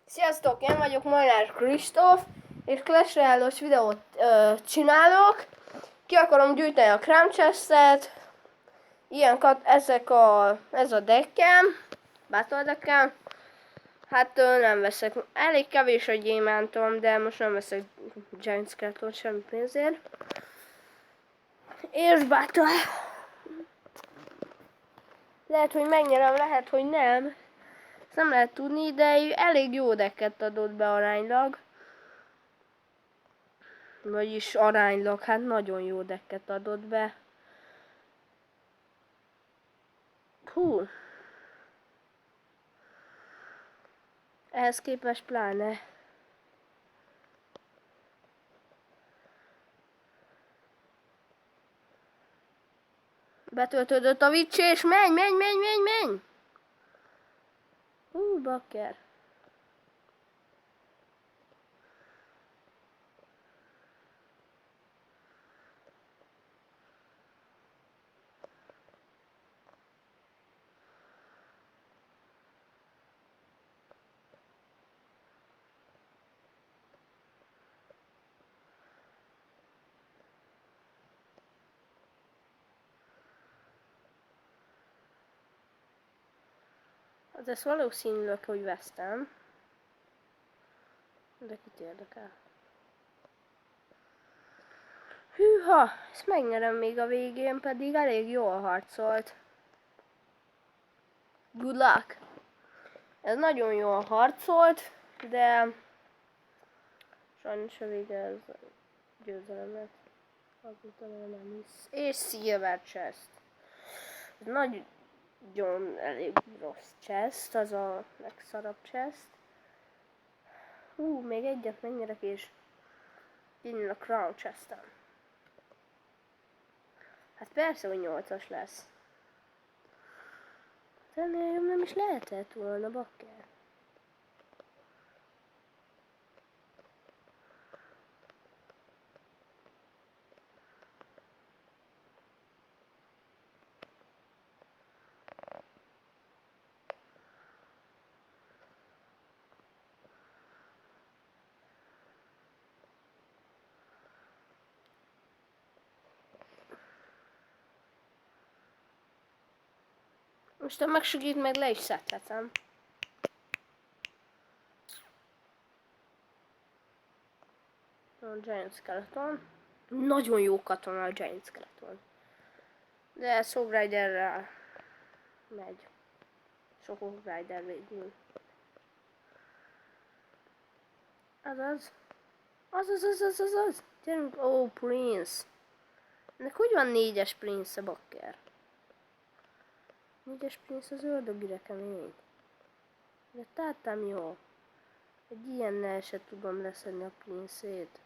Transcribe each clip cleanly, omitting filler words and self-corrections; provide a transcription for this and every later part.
Sziasztok, én vagyok Molnár Kristóf, és Clash Royale-os videót csinálok. Ki akarom gyűjteni a Crown Chest-et. Ez a deckem, Battle deckem. Hát nem veszek, elég kevés a gyémántom, de most nem veszek Giant Skeleton semmi pénzért. És Battle. Lehet, hogy megnyerem, lehet, hogy nem. Ezt nem lehet tudni, de elég jó decket adott be aránylag. Vagyis aránylag, hát nagyon jó decket adott be. Hú. Ehhez képest pláne. Betöltődött a vicc, és menj! Bakker. Hát ez valószínűleg, hogy vesztem. De kit érdekel. Hűha, ezt megnyerem még a végén, pedig elég jól harcolt. Good luck! Ez nagyon jól harcolt, de sajnos a vége ez a győzelemnek. Azután nem hisz. És Silver Chest. Ez nagyon elég rossz chest, az a legszarabb chest. Még egyet megnyerek, és innen a Crown Chest-en. Hát persze, hogy 8-as lesz. Ennél nem is lehetett volna, bakker. Most ha megsegít, meg le is szedhetem. A Giant Skeleton. Nagyon jó katona a Giant Skeleton. De Soul Riderrel megy. Soul Rider végül. Az. Gyerünk, Prince. Ennek hogy van 4-es Prince a bakker? 4-es Prince az ördögire kemény. De tátám jó. Egy ilyennel se tudom leszedni a Prince-ét.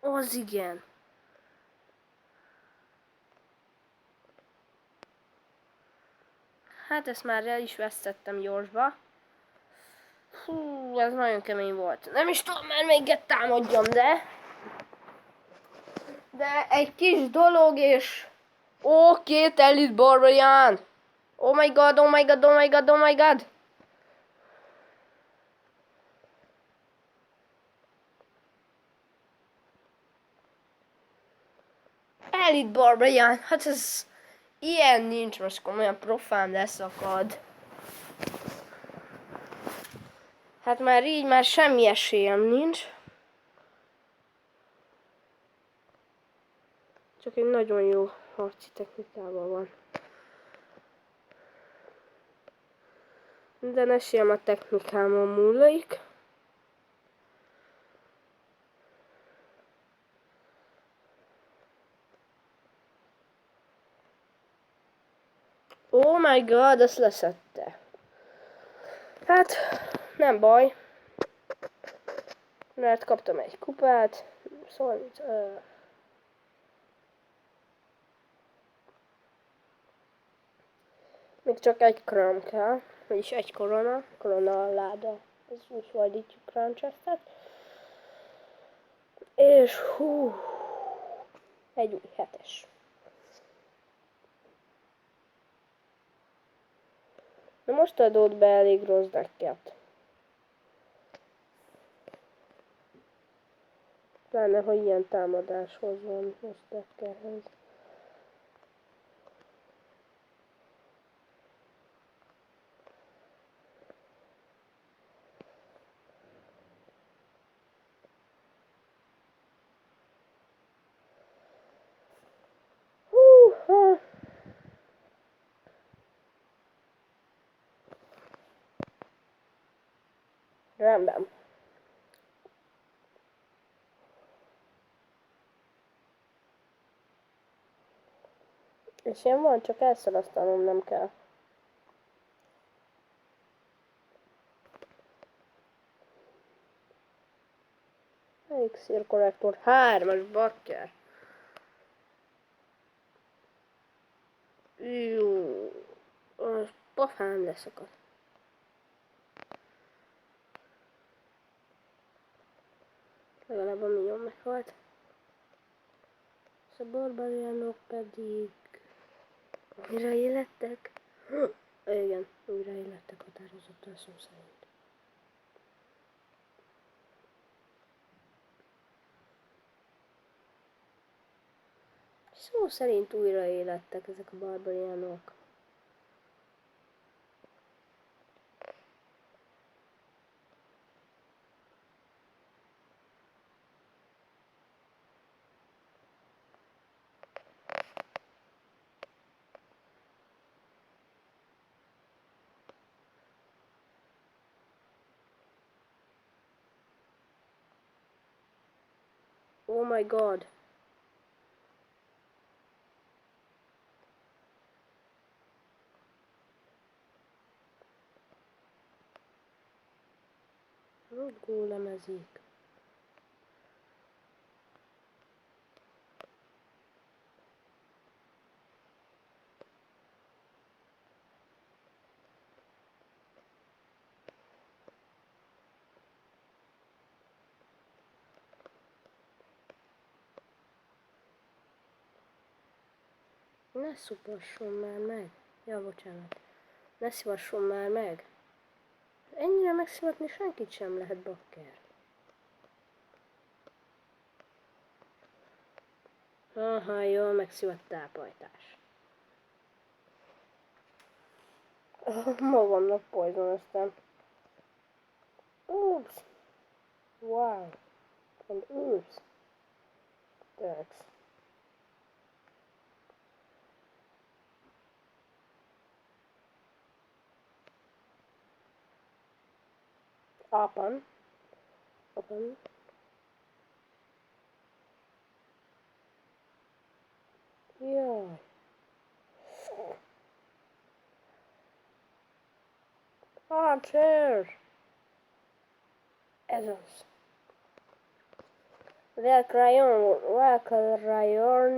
Az igen. Hát ezt már el is vesztettem gyorsba. Hú, ez nagyon kemény volt. Nem is tudom már melyiket támadjam, de egy kis dolog és... két Elite Barbarian! Oh my god! Elite Barbarian, hát ez... Ilyen nincs, most komolyan profán leszakad. Hát már így már semmi esélyem nincs. Csak egy nagyon jó harci technikában van. Minden esélyem a technikámon múlik. Oh my god, ezt leszedte. Hát, nem baj. Mert kaptam egy kupát. Szóval... még csak egy crown kell. Vagyis egy korona láda. Ez úgy fordítjuk Crown Chest-et. És egy új 7-es. Na most adott be elég rossz decket. Pláne, hogy ilyen támadáshoz van rossz deckerhez. Húha! Rendben. És ilyen van, csak elszalasztanom nem kell. Elixir kollektor 3-as bakker. Jó. Az pofám leszakad. Legalább a minyon meghalt. És a barbariánok pedig... Újra élettek? Igen, újra élettek határozottan szó szerint. Szó szerint újra élettek ezek a barbariánok. Oh my god. Ott gólemezik. Ne szupasson már meg. Ja, bocsánat. Ne szivasson már meg. Ennyire megszivatni senkit sem lehet, bakker. Aha, jól megszivott tápajtás. Magamnak poisonoztam. Oops. Wow. And oops. Thanks. Apan. Apan. Jaj. Archer! Ez az. Valkyrion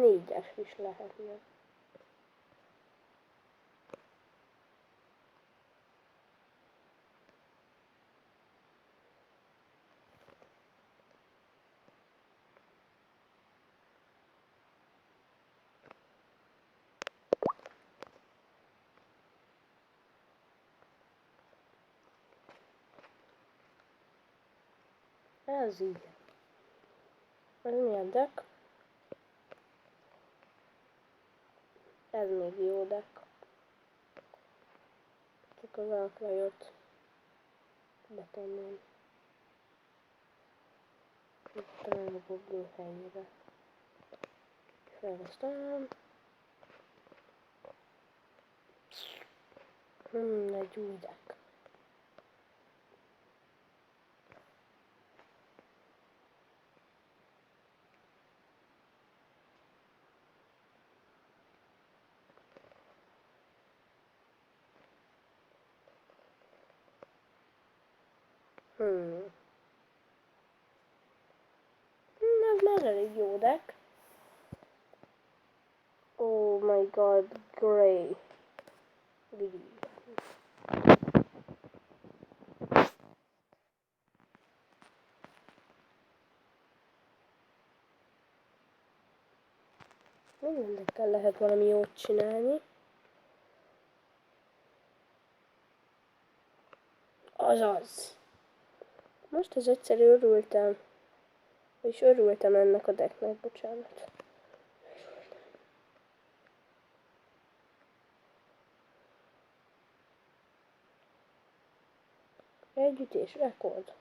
4-es is lehetne. Ez így. Ez milyen deck? Ez még jó deck. Csak az Valkyriot betenném. Talán a goblin helyére. Felhoztam. Egy új deck. Ez már elég jó deck. Oh my god, Grey. Mindennekkel lehet valami jót csinálni. Azaz. Most az egyszerű örültem. És örültem ennek a decknek, bocsánat. Együttés, rekord.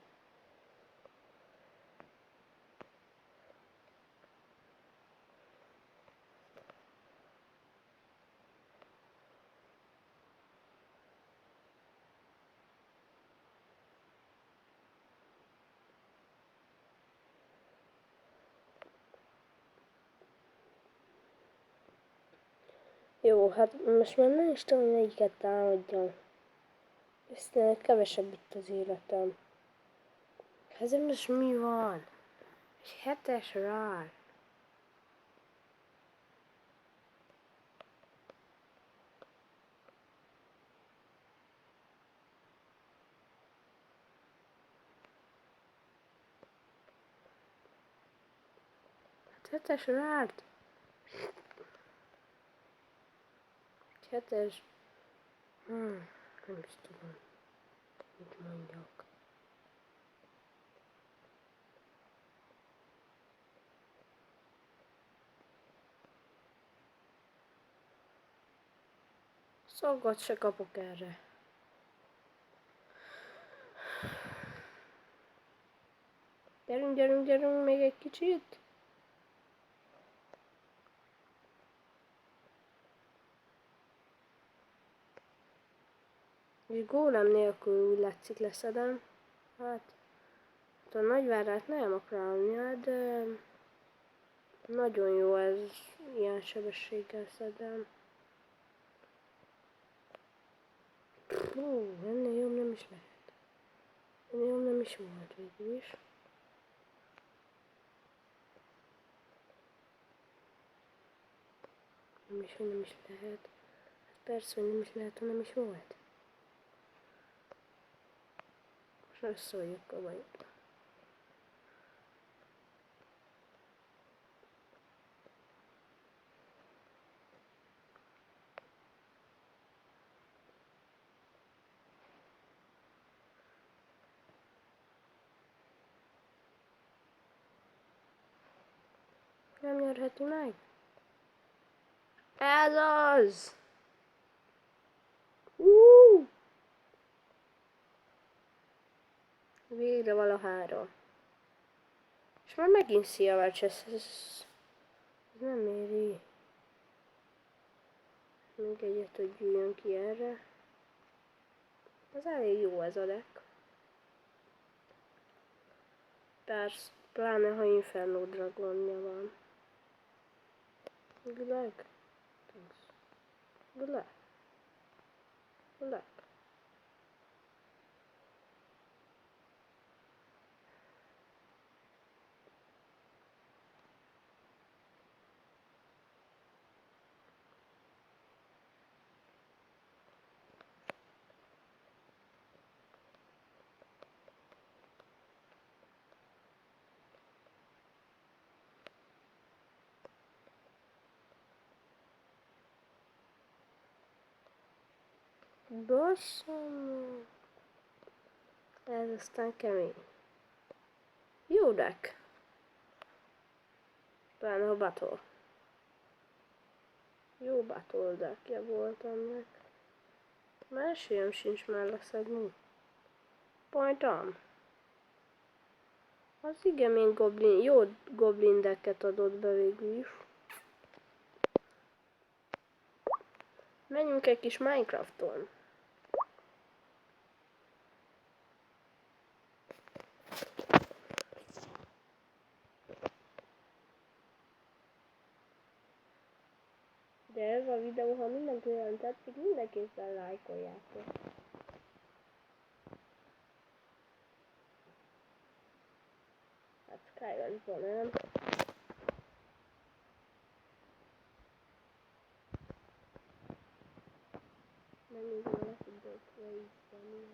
Jó, hát most már nem is tudom, hogy melyiket támadjam. Aztán kevesebb itt az életem. Ezen most mi van? Egy 7-es rár. Hát 7-es rárt. Egy 7-es. Nem is tudom, mit mondjak. Szaggat se kapok erre. Gyerünk, gyerünk, gyerünk, még egy kicsit. És gólem nélkül úgy látszik leszedem. Hát a nagyvárát nem akarálni, de nagyon jó ez, ilyen sebességgel szedem. Ennél jobb nem is lehet. Ennél jobb nem is volt végül is. Nem is, hogy nem is lehet. Persze, hogy nem is lehet, ha nem is volt. Most összeoljuk a bajot. Nem nyerheti meg? Ez az! Végre valahára. És már megint Szilvács, ez nem éri. Még egyet, hogy gyűjjön ki erre. Ez elég jó ez a deck. Persze, pláne ha Inferno Dragonja van. Good luck. Thanks. Good luck. Good luck. Basszom. Ez aztán kemény. Jó deck. Pláne a battle. Jó battle deckje volt annak. Már esélyem sincs már leszedni. Point on. Az igen, még goblin, jó goblin decket adott be végül is. Menjünk egy kis Minecrafton. De ez a videó, ha mindenkinek tetszik, mindenképpen lájkoljátok. Hát Skyward nem. Nem így van, hogy tudok vele is tenni.